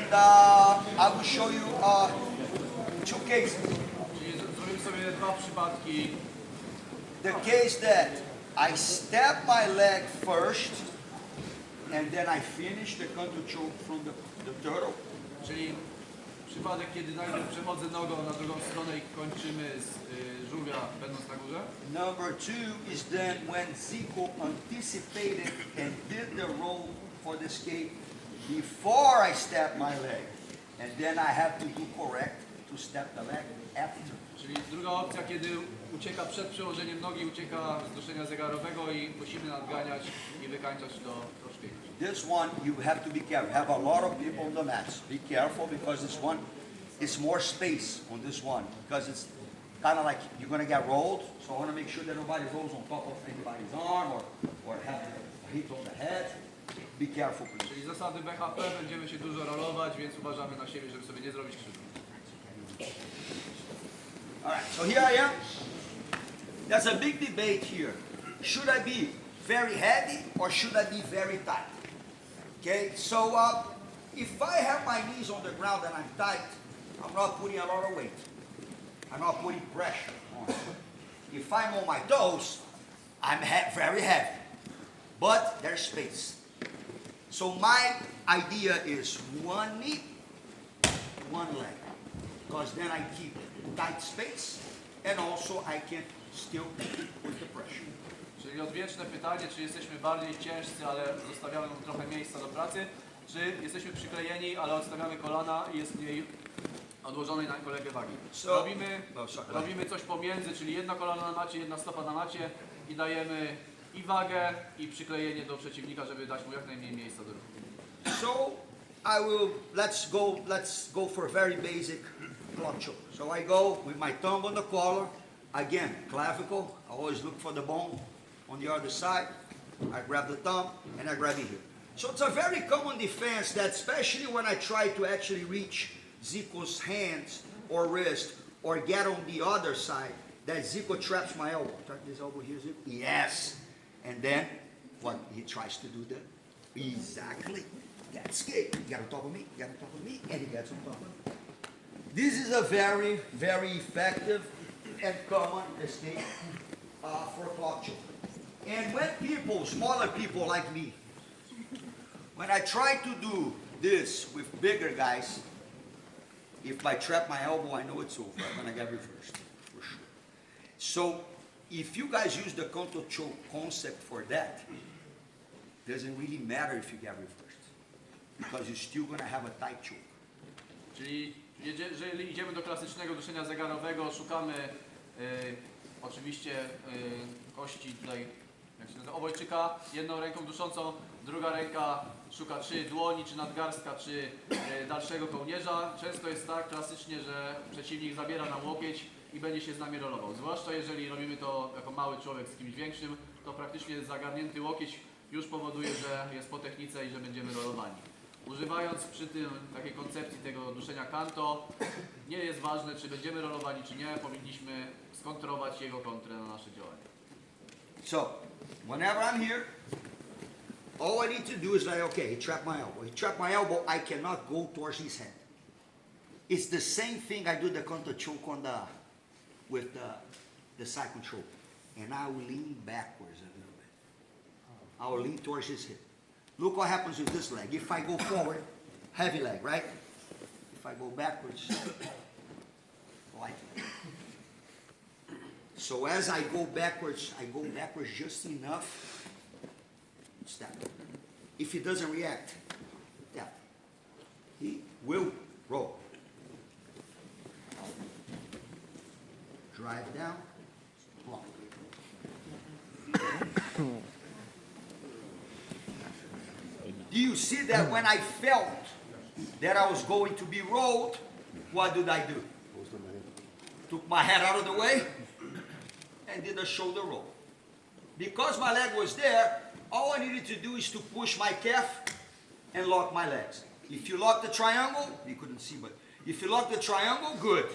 And I will show you two cases. Czyli zrobimy sobie dwa przypadki. The case that I step my leg first, and then I finish the canto choke from the turtle. Czyli przypadek, kiedy najpierw przechodzę nogą na drugą stronę i kończymy z żółwia będąc na górze. Number two is then when Zico anticipated and did the roll for the skate before I step my leg. And then I have to do correct to step the leg after. Czyli druga opcja, kiedy ucieka przed przełożeniem nogi, ucieka z duszenia zegarowego i musimy nadganiać i wykańczać to szpieg. This one you have to be careful. Have a lot of people on the mats. Be careful because this one is more space on this one because it's kind of like you're going to get rolled. So I want to make sure that nobody rolls on top of anybody's arm or have a hit on the head. Be careful, please. Czyli zasady BHP, będziemy się dużo rolować, więc uważamy na siebie, żeby sobie nie zrobić krzywdy. All right, so here I am. There's a big debate here. Should I be very heavy or should I be very tight? Okay, so if I have my knees on the ground and I'm tight, I'm not putting a lot of weight. I'm not putting pressure on it. If I'm on my toes, I'm very heavy. But there's space. So my idea is one knee, one leg. Because then I keep tight space and also I can still put the pressure. Czyli odwieczne pytanie, czy jesteśmy bardziej ciężcy, ale zostawiamy mu trochę miejsca do pracy, czy jesteśmy przyklejeni, ale odstawiamy kolana i jest mniej odłożonej na kolegę wagi. Robimy coś pomiędzy, czyli jedno kolano na macie, jedna stopa na macie i dajemy i wagę, i przyklejenie do przeciwnika, żeby dać mu jak najmniej miejsca do ruchu. So let's go for a very basic clock choke. So I go with my thumb on the collar, again, clavicle, I always look for the bone on the other side. I grab the thumb and I grab it here. So it's a very common defense that especially when I try to actually reach Zico's hands or wrist or get on the other side, that Zico traps my elbow. Trap this elbow here, Zico. Yes. And then what he tries to do then? Exactly. That's good. You got on top of me, you got on top of me, and he gets on top of me. This is a very, very effective and common mistake for clock choke. And when people, smaller people like me, when I try to do this with bigger guys, if I trap my elbow, I know it's over. I'm gonna get reversed, for sure. So, if you guys use the canto choke concept for that, doesn't really matter if you get reversed, because you're still gonna have a tight choke. Czyli jeżeli idziemy do klasycznego duszenia zegarowego, szukamy oczywiście kości tutaj, jak się nazywa, obojczyka, jedną ręką duszącą, druga ręka szuka czy dłoni, czy nadgarstka, czy dalszego kołnierza. Często jest tak klasycznie, że przeciwnik zabiera nam łokieć i będzie się z nami rolował. Zwłaszcza jeżeli robimy to jako mały człowiek z kimś większym, to praktycznie zagarnięty łokieć już powoduje, że jest po technice i że będziemy rolowani. Używając przy tym takiej koncepcji tego duszenia canto, nie jest ważne, czy będziemy rolowani, czy nie, powinniśmy skontrować jego kontrę na nasze działanie. So, whenever I'm here, all I need to do is like, okay, he trapped my elbow. He trapped my elbow, I cannot go towards his head. It's the same thing I do the canto choke on with the side control. And I will lean backwards a little bit. I will lean towards his hip. Look what happens with this leg. If I go forward, heavy leg, right? If I go backwards, light leg. So as I go backwards just enough, step. If he doesn't react, step. He will roll. Drive down, block. Do you see that when I felt that I was going to be rolled, what did I do? Took my head out of the way and did a shoulder roll. Because my leg was there, all I needed to do is to push my calf and lock my legs. If you lock the triangle, you couldn't see, but if you lock the triangle, good.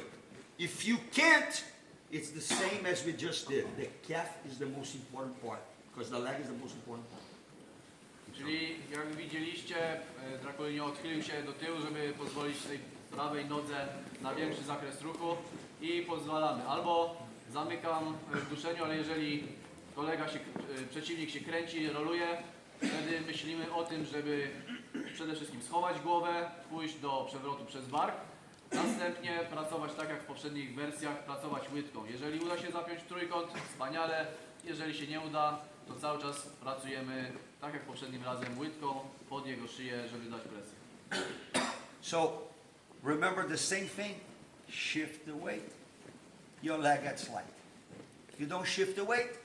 If you can't, it's the same as we just did. The calf is the most important part because the leg is the most important part. Czyli jak widzieliście, Draculino odchylił się do tyłu, żeby pozwolić tej prawej nodze na większy zakres ruchu i pozwalamy. Albo zamykam w duszeniu, ale jeżeli przeciwnik się kręci, roluje, wtedy myślimy o tym, żeby przede wszystkim schować głowę, pójść do przewrotu przez bark, następnie pracować tak jak w poprzednich wersjach, pracować łydką. Jeżeli uda się zapiąć trójkąt, wspaniale. Jeżeli się nie uda, to cały czas pracujemy tak jak poprzednim razem łydką pod jego szyję, żeby dać presję. So, remember the same thing. Shift the weight. Your leg gets light. If you don't shift the weight,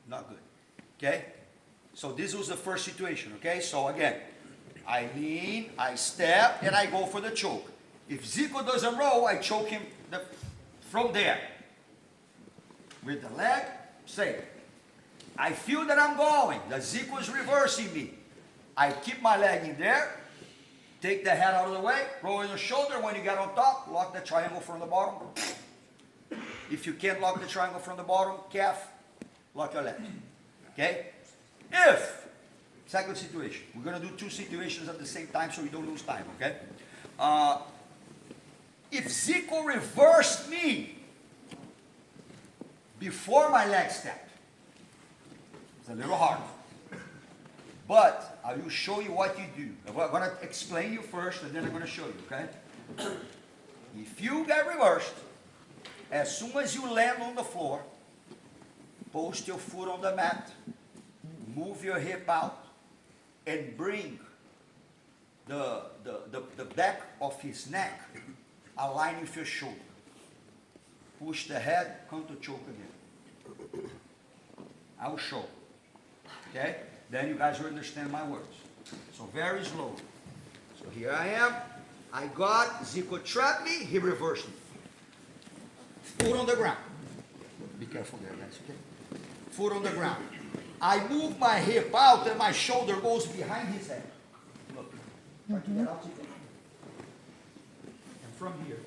not good. Okay? So this was the first situation. Okay? So again, I lean, I step, and I go for the choke. If Zico doesn't roll, I choke him from there. With the leg, say, I feel that I'm going. The Zico is reversing me. I keep my leg in there, take the head out of the way, roll your shoulder. When you get on top, lock the triangle from the bottom. If you can't lock the triangle from the bottom, calf, lock your leg. Okay? If, second situation, we're going to do two situations at the same time so we don't lose time, okay? If Zico reversed me before my leg stepped, it's a little hard. But I will show you what you do. I'm going to explain you first, and then I'm going to show you, okay? If you get reversed, as soon as you land on the floor, post your foot on the mat, move your hip out, and bring the back of his neck align with your shoulder. Push the head, come to choke again. I will show. Okay? Then you guys will understand my words. So very slowly. So here I am. I got, Zico trapped me, he reversed me. Foot on the ground. Be careful there, guys, okay? Foot on the ground. I move my hip out and my shoulder goes behind his head. Look. Try to get out. And from here,